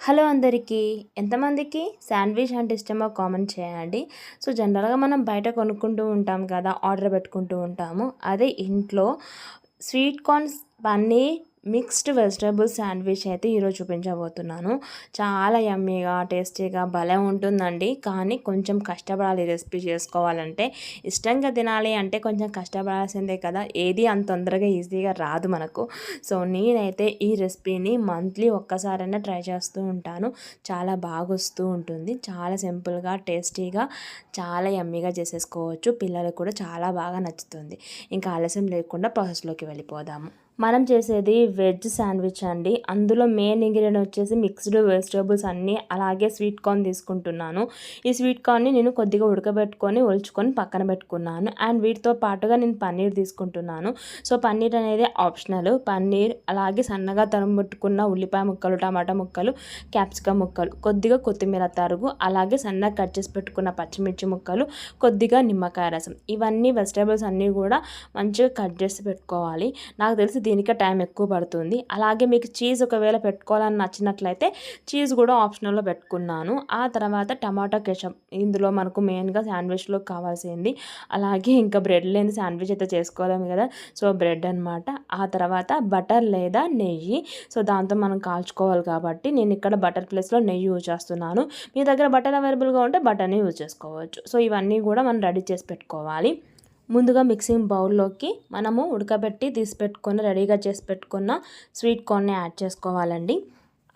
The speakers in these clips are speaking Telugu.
హలో అందరికీ, ఎంతమందికి శాండ్విచ్ అంటే ఇష్టమో కామెంట్ చేయండి. సో జనరల్గా మనం బయట కొనుక్కుంటూ ఉంటాం కదా, ఆర్డర్ పెట్టుకుంటూ ఉంటాము. అదే ఇంట్లో sweet corns paneer mixed vegetable sandwich అయితే ఈరోజు చూపించబోతున్నాను. చాలా యమ్మీగా టేస్టీగా భలే ఉంటుందండి. కానీ కొంచెం కష్టపడాలి రెసిపీ చేసుకోవాలంటే. ఇష్టంగా తినాలి అంటే కొంచెం కష్టపడాల్సిందే కదా, ఏది అంత తొందరగా ఈజీగా రాదు మనకు. సో నేనైతే ఈ రెసిపీని మంత్లీ ఒక్కసారైనా ట్రై చేస్తూ ఉంటాను. చాలా బాగా వస్తూ ఉంటుంది. చాలా సింపుల్గా టేస్టీగా చాలా యమ్మీగా చేసేసుకోవచ్చు. పిల్లలకు కూడా చాలా బాగా నచ్చుతుంది. ఇంకా ఆలస్యం లేకుండా ప్రాసెస్లోకి వెళ్ళిపోదాము. మనం చేసేది వెజ్ శాండ్విచ్ అండి. అందులో మెయిన్ ఇంగ్రీడియంట్ వచ్చేసి మిక్స్డ్ వెజిటేబుల్స్ అన్నీ, అలాగే స్వీట్ కార్న్ తీసుకుంటున్నాను. ఈ స్వీట్ కార్న్ని నేను కొద్దిగా ఉడకబెట్టుకొని ఒలుచుకొని పక్కన పెట్టుకున్నాను. అండ్ వీటితో పాటుగా నేను పన్నీర్ తీసుకుంటున్నాను. సో పన్నీర్ అనేది ఆప్షనల్. పన్నీర్, అలాగే సన్నగా తరుముట్టుకున్న ఉల్లిపాయ ముక్కలు, టమాటా ముక్కలు, క్యాప్సికమ్ ముక్కలు, కొద్దిగా కొత్తిమీర తరుగు, అలాగే సన్నగా కట్ చేసి పెట్టుకున్న పచ్చిమిర్చి ముక్కలు, కొద్దిగా నిమ్మకాయ రసం. ఇవన్నీ వెజిటేబుల్స్ అన్నీ కూడా మంచిగా కట్ చేసి పెట్టుకోవాలి. నాకు తెలిసి దీనికి టైం ఎక్కువ పడుతుంది. అలాగే మీకు చీజ్ ఒకవేళ పెట్టుకోవాలని నచ్చినట్లయితే చీజ్ కూడా ఆప్షనల్లో పెట్టుకున్నాను. ఆ తర్వాత టమాటా కెచప్, ఇందులో మనకు మెయిన్గా శాండ్విచ్లో కావాల్సింది. అలాగే ఇంకా బ్రెడ్ లేని శాండ్విచ్ అయితే చేసుకోలేము కదా, సో బ్రెడ్ అనమాట. ఆ తర్వాత బటర్ లేదా నెయ్యి, సో దాంతో మనం కాల్చుకోవాలి కాబట్టి నేను ఇక్కడ బటర్ ప్లేస్లో నెయ్యి యూజ్ చేస్తున్నాను. మీ దగ్గర బటర్ అవైలబుల్గా ఉంటే బటర్ని యూజ్ చేసుకోవచ్చు. సో ఇవన్నీ కూడా మనం రెడీ చేసి పెట్టుకోవాలి. ముందుగా మిక్సింగ్ బౌల్లోకి మనము ఉడకబెట్టి తీసి పెట్టుకొని రెడీగా చేసి పెట్టుకున్న స్వీట్ కార్న్ని యాడ్ చేసుకోవాలండి.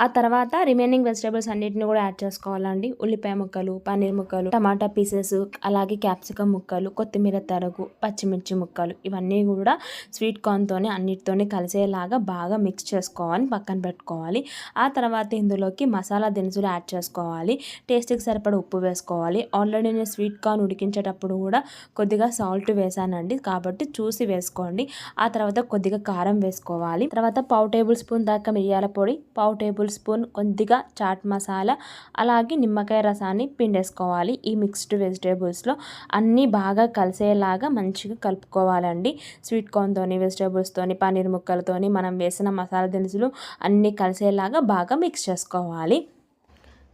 ఆ తర్వాత రిమైనింగ్ వెజిటేబుల్స్ అన్నిటిని కూడా యాడ్ చేసుకోవాలండి. ఉల్లిపాయ ముక్కలు, పన్నీర్ ముక్కలు, టమాటా పీసెస్, అలాగే క్యాప్సికమ్ ముక్కలు, కొత్తిమీర తరుగు, పచ్చిమిర్చి ముక్కలు, ఇవన్నీ కూడా స్వీట్ కార్న్తోనే అన్నిటితోనే కలిసేలాగా బాగా మిక్స్ చేసుకోవాలి, పక్కన పెట్టుకోవాలి. ఆ తర్వాత ఇందులోకి మసాలా దినుసులు యాడ్ చేసుకోవాలి. టేస్ట్కి సరిపడా ఉప్పు వేసుకోవాలి. ఆల్రెడీ నేను స్వీట్ కార్న్ ఉడికించేటప్పుడు కూడా కొద్దిగా సాల్ట్ వేసానండి, కాబట్టి చూసి వేసుకోండి. ఆ తర్వాత కొద్దిగా కారం వేసుకోవాలి. తర్వాత పావు టేబుల్ స్పూన్ దాకా మిరియాల పొడి, పావు టేబుల్ స్పూన్ కొద్దిగా చాట్ మసాలా, అలాగే నిమ్మకాయ రసాన్ని పిండేసుకోవాలి. ఈ మిక్స్డ్ వెజిటేబుల్స్లో అన్నీ బాగా కలిసేలాగా మంచిగా కలుపుకోవాలండి. స్వీట్ కార్న్తోని, వెజిటేబుల్స్తోని, పన్నీర్ ముక్కలతోని మనం వేసిన మసాలా దినుసులు అన్నీ కలిసేలాగా బాగా మిక్స్ చేసుకోవాలి.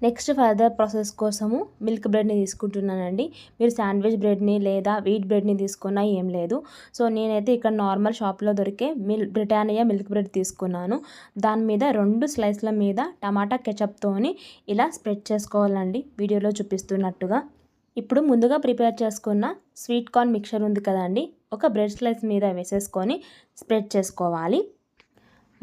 నెక్స్ట్ ఫర్దర్ ప్రాసెస్ కోసము మిల్క్ బ్రెడ్ని తీసుకుంటున్నానండి. మీరు శాండ్విచ్ బ్రెడ్ని లేదా వీట్ బ్రెడ్ని తీసుకున్నా ఏం లేదు. సో నేనైతే ఇక్కడ నార్మల్ షాప్లో దొరికే బ్రిటానియా మిల్క్ బ్రెడ్ తీసుకున్నాను. దాని మీద 2 స్లైస్ల మీద టమాటా కెచప్తోని ఇలా స్ప్రెడ్ చేసుకోవాలండి, వీడియోలో చూపిస్తున్నట్టుగా. ఇప్పుడు ముందుగా ప్రిపేర్ చేసుకున్న స్వీట్ కార్న్ మిక్చర్ ఉంది కదండి, ఒక బ్రెడ్ స్లైస్ మీద వేసేసుకొని స్ప్రెడ్ చేసుకోవాలి.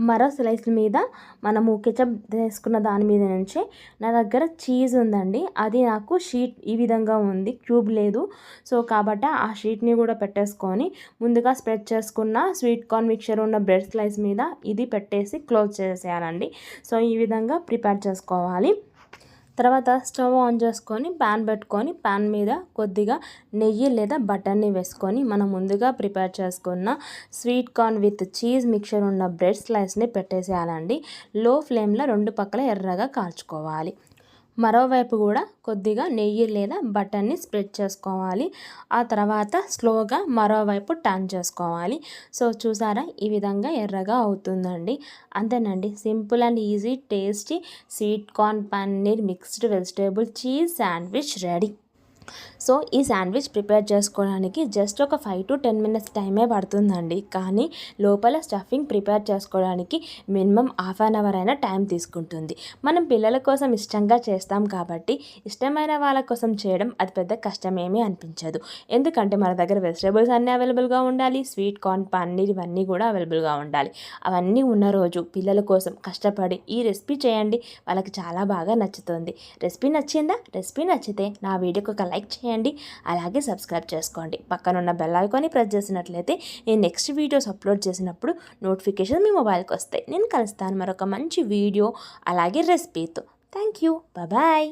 మరో స్లైస్ మీద మనము కెచప్ వేసుకున్న దాని మీద నుంచే నా దగ్గర చీజ్ ఉందండి. అది నాకు షీట్ ఈ విధంగా ఉంది, క్యూబ్ లేదు. సో కాబట్టి ఆ షీట్ని కూడా పెట్టేసుకొని ముందుగా స్ప్రెడ్ చేసుకున్న స్వీట్ కార్న్ మిక్చర్ ఉన్న బ్రెడ్ స్లైస్ మీద ఇది పెట్టేసి క్లోజ్ చేసేయాలండి. సో ఈ విధంగా ప్రిపేర్ చేసుకోవాలి. తర్వాత స్టవ్ ఆన్ చేసుకొని ప్యాన్ పెట్టుకొని ప్యాన్ మీద కొద్దిగా నెయ్యి లేదా బటర్ని వేసుకొని మనం ముందుగా ప్రిపేర్ చేసుకున్న sweet corn with cheese mixture ఉన్న బ్రెడ్ స్లైస్ని పెట్టేసేయాలండి. లో ఫ్లేమ్లో 2 పక్కల ఎర్రగా కాల్చుకోవాలి. మరోవైపు కూడా కొద్దిగా నెయ్యి లేదా బటర్ని స్ప్రెడ్ చేసుకోవాలి. ఆ తర్వాత స్లోగా మరోవైపు టర్న్ చేసుకోవాలి. సో చూసారా, ఈ విధంగా ఎర్రగా అవుతుందండి. అంతేనండి, simple and easy tasty sweet corn paneer mixed vegetable cheese sandwich ready. So ఈ శాండ్విచ్ ప్రిపేర్ చేసుకోవడానికి జస్ట్ ఒక 5 to 10 minutes టైమే పడుతుందండి. కానీ లోపల స్టఫింగ్ ప్రిపేర్ చేసుకోవడానికి మినిమం హాఫ్ అన్ అవర్ అయినా టైం తీసుకుంటుంది. మనం పిల్లల కోసం ఇష్టంగా చేస్తాం కాబట్టి ఇష్టమైన వాళ్ళ కోసం చేయడం అది పెద్ద కష్టమేమీ అనిపించదు. ఎందుకంటే మన దగ్గర వెజిటేబుల్స్ అన్నీ అవైలబుల్గా ఉండాలి, స్వీట్ కార్న్, పన్నీర్ ఇవన్నీ కూడా అవైలబుల్గా ఉండాలి. అవన్నీ ఉన్న రోజు పిల్లల కోసం కష్టపడి ఈ రెసిపీ చేయండి, వాళ్ళకి చాలా బాగా నచ్చుతుంది. రెసిపీ నచ్చిందా? రెసిపీ నచ్చితే నా వీడియోకి ఒక లైక్ చేయండి, అలాగే సబ్స్క్రైబ్ చేసుకోండి. పక్కనున్న బెల్ ఐకాన్ని ప్రెస్ చేసినట్లయితే నేను నెక్స్ట్ వీడియోస్ అప్లోడ్ చేసినప్పుడు నోటిఫికేషన్ మీ మొబైల్కి వస్తాయి. నేను కలుస్తాను మరొక మంచి వీడియో అలాగే రెసిపీతో. Thank you, bye.